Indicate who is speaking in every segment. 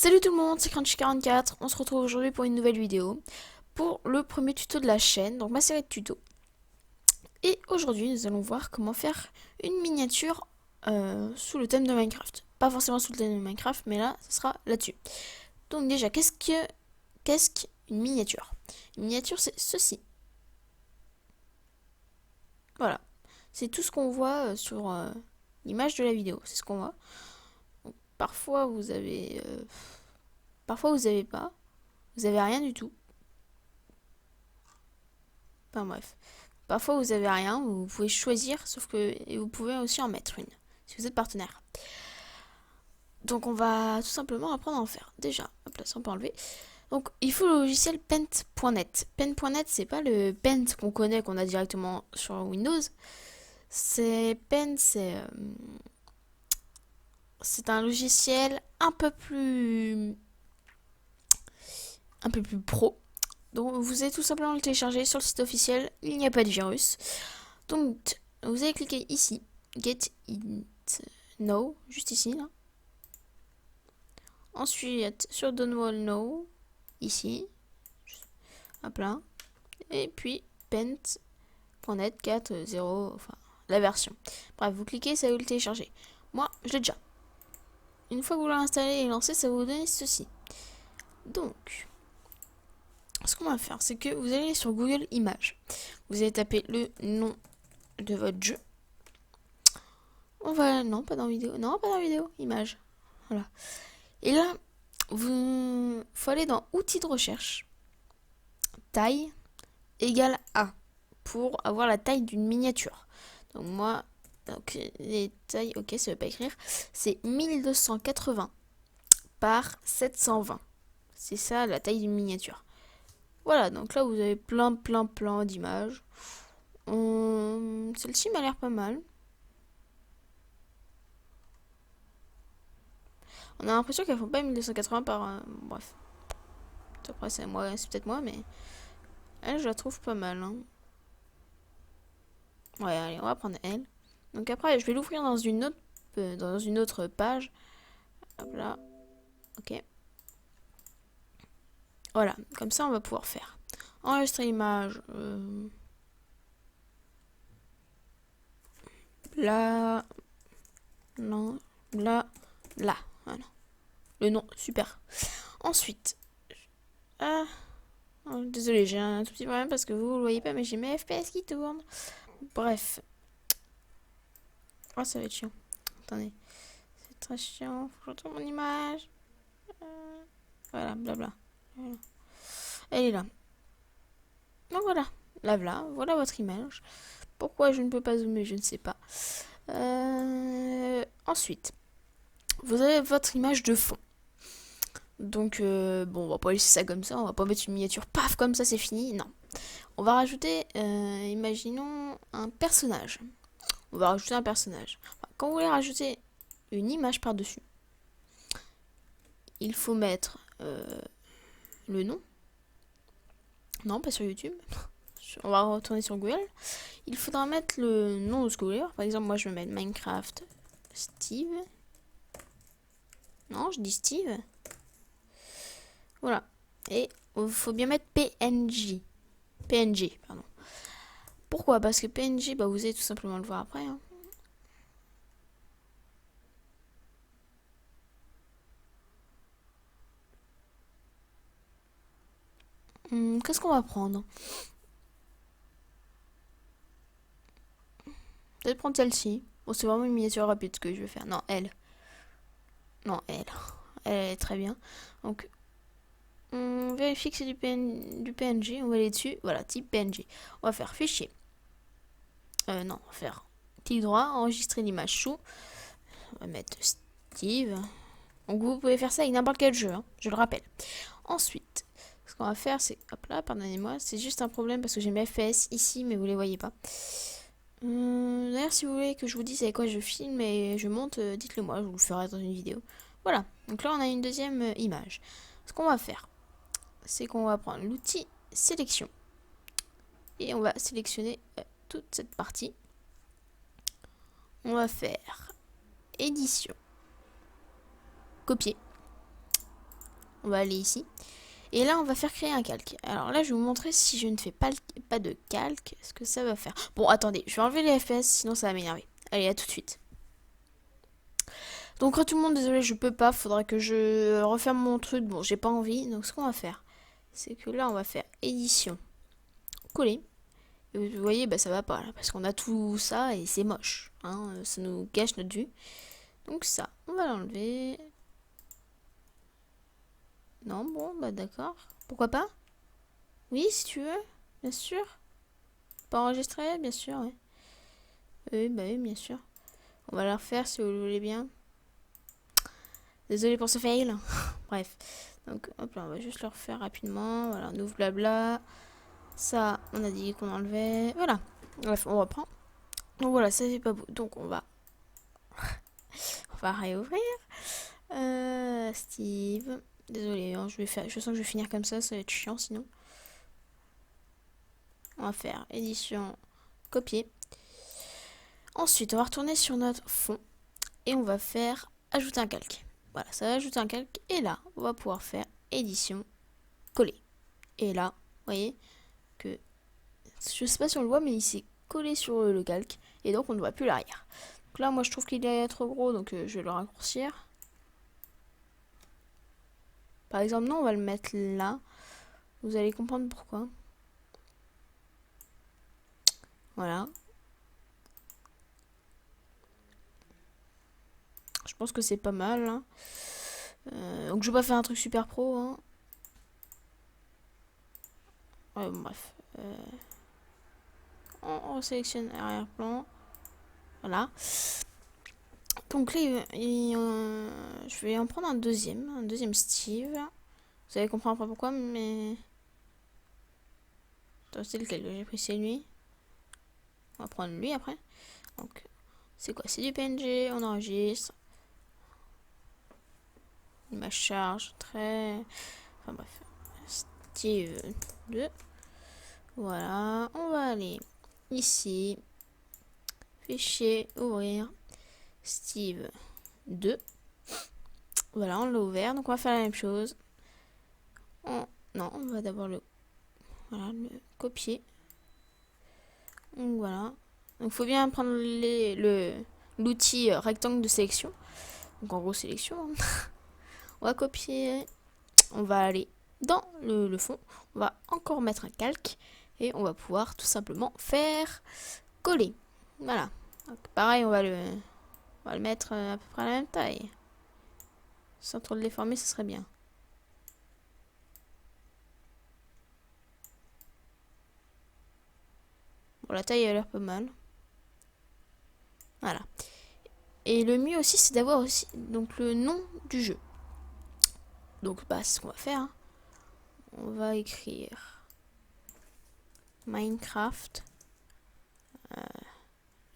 Speaker 1: Salut tout le monde, c'est Crunchy44, on se retrouve aujourd'hui pour une nouvelle vidéo, pour le premier tuto de la chaîne, donc ma série de tutos. Et aujourd'hui nous allons voir comment faire une miniature sous le thème de Minecraft. Pas forcément sous le thème de Minecraft, mais là, ce sera là-dessus. Donc déjà, qu'est-ce qu'une miniature? Une miniature, c'est ceci. Voilà, c'est tout ce qu'on voit sur l'image de la vidéo, c'est ce qu'on voit. Donc, parfois vous avez... parfois vous avez pas, vous avez rien du tout. Enfin bref. Parfois vous avez rien, vous pouvez choisir, sauf que et vous pouvez aussi en mettre une, si vous êtes partenaire. Donc on va tout simplement apprendre à en faire. Déjà, hop là, ça on peut enlever. Donc il faut le logiciel Paint.net. Paint.net, c'est pas le Paint qu'on connaît, qu'on a directement sur Windows. C'est Paint, c'est un logiciel un peu plus pro. Donc vous allez tout simplement le télécharger sur le site officiel, il n'y a pas de virus. Donc vous allez cliquer ici, Get It Now, juste ici là. Ensuite sur Download Now, ici, hop là. Et puis Paint.net 4.0, enfin la version. Bref, vous cliquez, ça va vous le télécharger. Moi, je l'ai déjà. Une fois que vous l'avez installé et lancé, ça va vous donner ceci. Donc, ce qu'on va faire, c'est que vous allez sur Google Images. Vous allez taper le nom de votre jeu. On va... Non, pas dans vidéo. Non, pas dans vidéo. Image. Voilà. Et là, vous... faut aller dans Outils de recherche. Taille égale A. Pour avoir la taille d'une miniature. Donc moi... Donc les tailles... Ok, ça ne veut pas écrire. C'est 1280 par 720. C'est ça la taille d'une miniature. Voilà, donc là vous avez plein d'images. Celle-ci m'a l'air pas mal. On a l'impression qu'elles font pas 1280 par... bref. Après c'est peut-être moi, mais... Elle, je la trouve pas mal. Hein. Ouais, allez, on va prendre elle. Donc après, je vais l'ouvrir dans une autre page. Hop là. Ok. Voilà, comme ça on va pouvoir faire. Enregistrer l'image. Là. Non. Là. Là. Voilà. Le nom, super. Ensuite. Ah. Oh, désolé, j'ai un tout petit problème parce que vous le voyez pas, mais j'ai mes FPS qui tournent. Bref. Oh, ça va être chiant. Attendez. C'est très chiant. Faut que je retrouve mon image. Voilà, blabla. Voilà. Elle est là. Donc voilà. Voilà votre image. Pourquoi je ne peux pas zoomer, je ne sais pas. Ensuite, vous avez votre image de fond. Donc, bon, on va pas laisser ça comme ça. On va pas mettre une miniature, paf, comme ça, c'est fini. Non. On va rajouter, imaginons, un personnage. On va rajouter un personnage. Enfin, quand vous voulez rajouter une image par-dessus, il faut mettre le nom. Non, pas sur YouTube. On va retourner sur Google. Il faudra mettre le nom de ce que vous voulez voir. Par exemple, moi, je vais mettre Minecraft Steve. Non, je dis Steve. Voilà. Et il faut bien mettre PNG. PNG, pardon. Pourquoi? Parce que PNG, bah, vous allez tout simplement le voir après. Hein. Qu'est-ce qu'on va prendre? Peut-être prendre celle-ci. Bon, c'est vraiment une miniature rapide ce que je vais faire. Non, elle. Non, elle. Elle est très bien. Donc, on vérifie que c'est du PNG. On va aller dessus. Voilà, type PNG. On va faire fichier. Non, on va faire clic droit, enregistrer l'image sous. On va mettre Steve. Donc, vous pouvez faire ça avec n'importe quel jeu, hein, je le rappelle. Ensuite, ce qu'on va faire, c'est... Hop là, pardonnez-moi. C'est juste un problème parce que j'ai mes FPS ici, mais vous les voyez pas. D'ailleurs, si vous voulez que je vous dise avec quoi je filme et je monte, dites-le moi, je vous le ferai dans une vidéo. Voilà, donc là on a une deuxième image. Ce qu'on va faire, c'est qu'on va prendre l'outil sélection et on va sélectionner toute cette partie. On va faire édition, copier, On va aller ici. Et là, on va faire créer un calque. Alors là, je vais vous montrer si je ne fais pas de calque, ce que ça va faire. Bon, attendez, je vais enlever les FPS, sinon ça va m'énerver. Allez, à tout de suite. Donc, tout le monde, désolé, je peux pas. Faudra que je referme mon truc. Bon, j'ai pas envie. Donc, ce qu'on va faire, c'est que là, on va faire édition, coller. Et vous voyez, bah ça va pas là, parce qu'on a tout ça et c'est moche. Hein, ça nous gâche notre vue. Donc ça, on va l'enlever. Non, bon, bah d'accord. Pourquoi pas? Oui, si tu veux, bien sûr. Pas enregistré, bien sûr, ouais. Oui, bah oui, bien sûr. On va la refaire si vous le voulez bien. Désolé pour ce fail. Bref. Donc, hop là, on va juste le refaire rapidement. Voilà, on ouvre blabla. Ça, on a dit qu'on enlevait. Voilà. Bref, on reprend. Donc voilà, ça c'est pas beau. Donc on va réouvrir. Steve. Désolé, hein, je sens que je vais finir comme ça va être chiant sinon. On va faire édition, copier. Ensuite, on va retourner sur notre fond et on va faire ajouter un calque. Voilà, ça va ajouter un calque et là, on va pouvoir faire édition, coller. Et là, vous voyez que je sais pas si on le voit, mais il s'est collé sur le calque et donc on ne voit plus l'arrière. Donc là, moi je trouve qu'il est trop gros, donc je vais le raccourcir. Par exemple, non, on va le mettre là. Vous allez comprendre pourquoi. Voilà. Je pense que c'est pas mal. Hein. Donc je vais pas faire un truc super pro. Hein. Ouais, bon, bref. On sélectionne arrière-plan. Voilà. Donc là, je vais en prendre un deuxième Steve. Vous allez comprendre après pourquoi, mais... Attends, c'est lequel que j'ai pris? C'est lui. On va prendre lui après. Donc, c'est quoi? C'est du PNG, on enregistre. Ma charge, très... Enfin bref. Steve 2. Voilà. On va aller ici. Fichier, ouvrir. Steve 2. Voilà, on l'a ouvert. Donc on va faire la même chose. Non, on va d'abord le copier. Donc voilà. Donc il faut bien prendre l'outil rectangle de sélection. Donc en gros sélection. Hein. On va copier. On va aller dans le fond. On va encore mettre un calque. Et on va pouvoir tout simplement faire coller. Voilà. Donc, pareil, on va le mettre à peu près à la même taille. Sans trop le déformer, ce serait bien. Bon, la taille a l'air pas mal. Voilà. Et le mieux aussi, c'est d'avoir aussi donc le nom du jeu. Donc, bah, c'est ce qu'on va faire. Hein. On va écrire Minecraft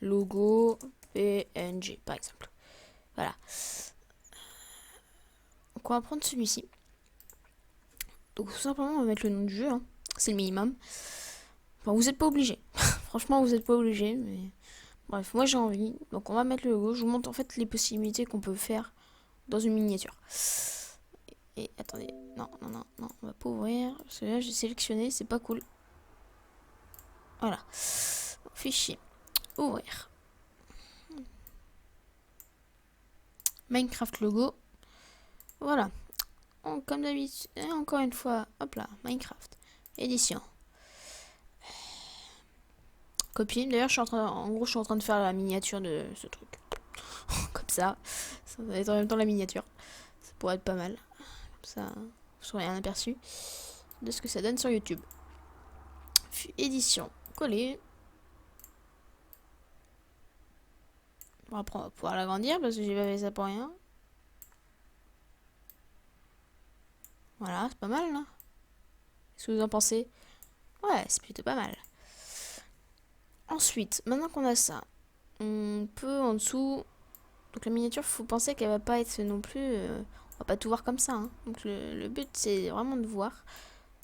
Speaker 1: logo PNG, par exemple. Voilà. Donc, on va prendre celui-ci. Donc, tout simplement, on va mettre le nom du jeu. Hein. C'est le minimum. Enfin, vous n'êtes pas obligé. Franchement, vous n'êtes pas obligé, mais... Bref, moi j'ai envie. Donc on va mettre le logo. Je vous montre en fait les possibilités qu'on peut faire dans une miniature. Et attendez, non, on va pas ouvrir. Parce que là j'ai sélectionné, c'est pas cool. Voilà. Fichier. Ouvrir. Minecraft logo. Voilà. Comme d'habitude, encore une fois, hop là, Minecraft. Édition. Copier. D'ailleurs, en gros, je suis en train de faire la miniature de ce truc. Comme ça. Ça va être en même temps la miniature. Ça pourrait être pas mal. Comme ça, vous serez un aperçu de ce que ça donne sur YouTube. Édition. Coller. Bon, après, on va pouvoir l'agrandir parce que j'ai pas fait ça pour rien. Voilà, c'est pas mal, là. Qu'est-ce que vous en pensez? Ouais, c'est plutôt pas mal. Ensuite, maintenant qu'on a ça, on peut en dessous... Donc la miniature, faut penser qu'elle va pas être non plus... on va pas tout voir comme ça. Hein. Donc le but, c'est vraiment de voir.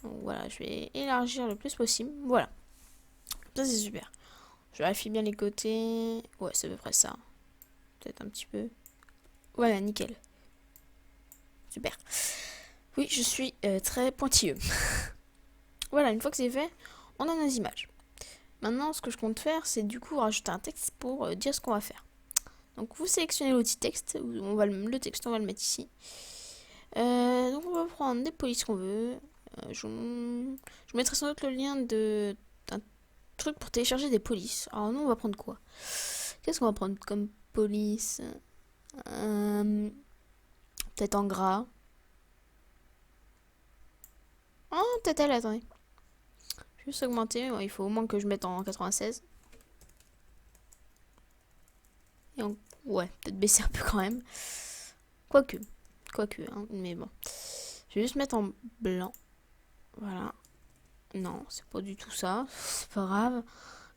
Speaker 1: Donc voilà, je vais élargir le plus possible. Voilà. Ça, c'est super. Je vérifie bien les côtés. Ouais, c'est à peu près ça. Peut-être un petit peu. Voilà, nickel. Super. Oui, je suis très pointilleux. Voilà, une fois que c'est fait, on a nos images. Maintenant, ce que je compte faire, c'est du coup rajouter un texte pour dire ce qu'on va faire. Donc, vous sélectionnez l'outil texte, le texte, on va le mettre ici. Donc, on va prendre des polices qu'on veut. Je vous mettrai sans doute le lien d'un truc pour télécharger des polices. Alors, nous, on va prendre quoi? Qu'est-ce qu'on va prendre comme police? Peut-être en gras. Oh, peut-être elle, attendez. Je vais juste augmenter. Il faut au moins que je mette en 96. Et ouais, peut-être baisser un peu quand même. Quoique, hein, mais bon. Je vais juste mettre en blanc. Voilà. Non, c'est pas du tout ça. C'est pas grave.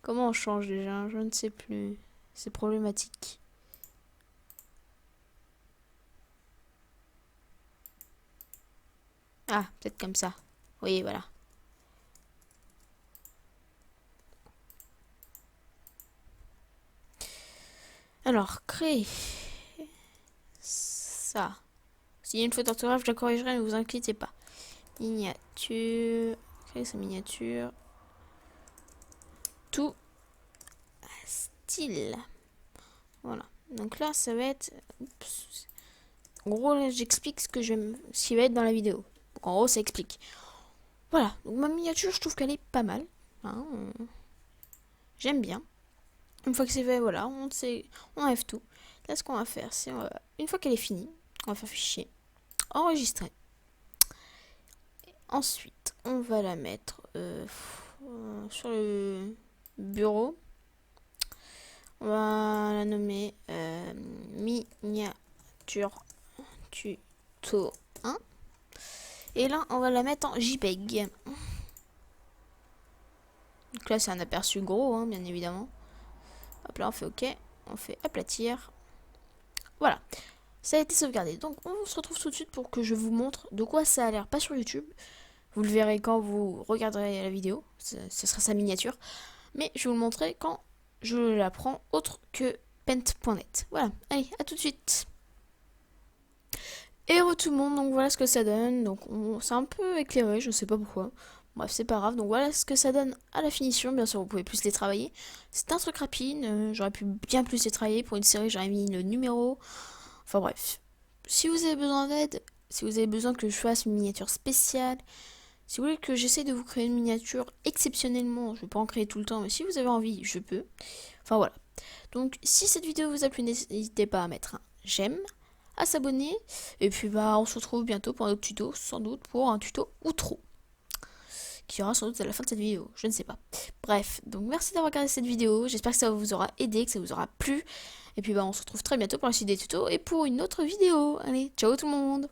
Speaker 1: Comment on change déjà? Je ne sais plus. C'est problématique. Ah, peut-être comme ça. Oui, voilà. Alors, créer ça. S'il y a une faute d'orthographe, je la corrigerai, ne vous inquiétez pas. Miniature. Créer sa miniature. Tout style. Voilà. Donc là, ça va être... Oups. En gros, là, j'explique ce qui va être dans la vidéo. Donc, en gros, ça explique. Voilà. Donc ma miniature, je trouve qu'elle est pas mal. Hein, j'aime bien. Une fois que c'est fait, voilà, on enlève tout. Là, ce qu'on va faire, c'est... une fois qu'elle est finie, on va faire fichier. Enregistrer. Ensuite, on va la mettre sur le bureau. On va la nommer miniature tuto 1. Et là, on va la mettre en JPEG. Donc là, c'est un aperçu gros, hein, bien évidemment. Hop là, on fait OK. On fait aplatir. Voilà. Ça a été sauvegardé. Donc, on se retrouve tout de suite pour que je vous montre de quoi ça a l'air. Pas sur YouTube. Vous le verrez quand vous regarderez la vidéo. Ce sera sa miniature. Mais je vais vous le montrer quand je la prends autre que paint.net. Voilà. Allez, à tout de suite. Et tout le monde, donc voilà ce que ça donne. Donc c'est un peu éclairé, je sais pas pourquoi. Bref, c'est pas grave. Donc voilà ce que ça donne à la finition. Bien sûr, vous pouvez plus les travailler. C'est un truc rapide. J'aurais pu bien plus les travailler. Pour une série, j'aurais mis le numéro. Enfin bref. Si vous avez besoin d'aide, si vous avez besoin que je fasse une miniature spéciale, si vous voulez que j'essaie de vous créer une miniature exceptionnellement, je vais pas en créer tout le temps, mais si vous avez envie, je peux. Enfin voilà. Donc si cette vidéo vous a plu, n'hésitez pas à mettre un j'aime, à s'abonner, et puis bah on se retrouve bientôt pour un autre tuto, sans doute pour un tuto outro, qui aura sans doute à la fin de cette vidéo, je ne sais pas. Bref, donc merci d'avoir regardé cette vidéo, j'espère que ça vous aura aidé, que ça vous aura plu, et puis bah on se retrouve très bientôt pour la suite des tutos et pour une autre vidéo. Allez, ciao tout le monde!